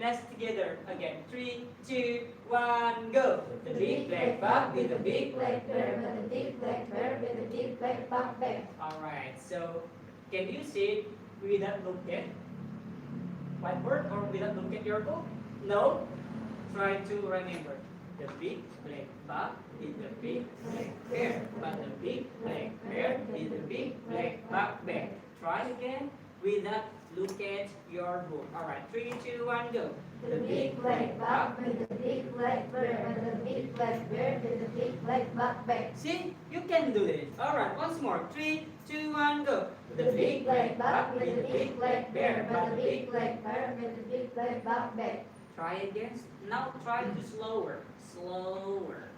Let's together again. 3, 2, 1, go. The big black bug with the big black bear. With a big black bear, with a big black bear. Alright, so can you say it without look at whiteboard or without look at your book? No? Try to remember. The big black bug is the big black bear. But the big black bear is the big black bug bear. Try again without look at your book. Alright, 3, 2, 1, go. The big black bug with the big black bear, with the big black bear, with the big black bear. See, you can do this. Alright, once more. 3, 2, 1, go. The big black bug with the big black bear, with the big black bear, with the big black bear. Try again. Now try to slower. Slower.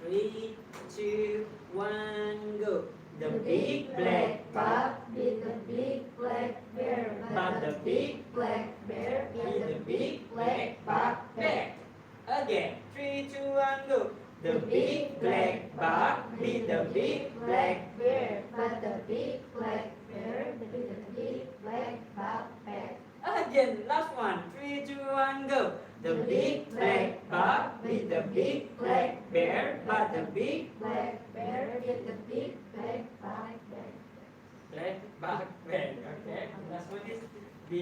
3, 2, 1, go. The big black bug with the big black bear, but the big black bear, with the big black bug bear. Again. 3, 2, 1, go. The big black bug with the big black bear, but the big black bear with the big black bear. Again, last one. 3, 2, 1, go. The big black bug with the big black bear, but the big black bear with the big black bear. black bug bear. Okay, last one is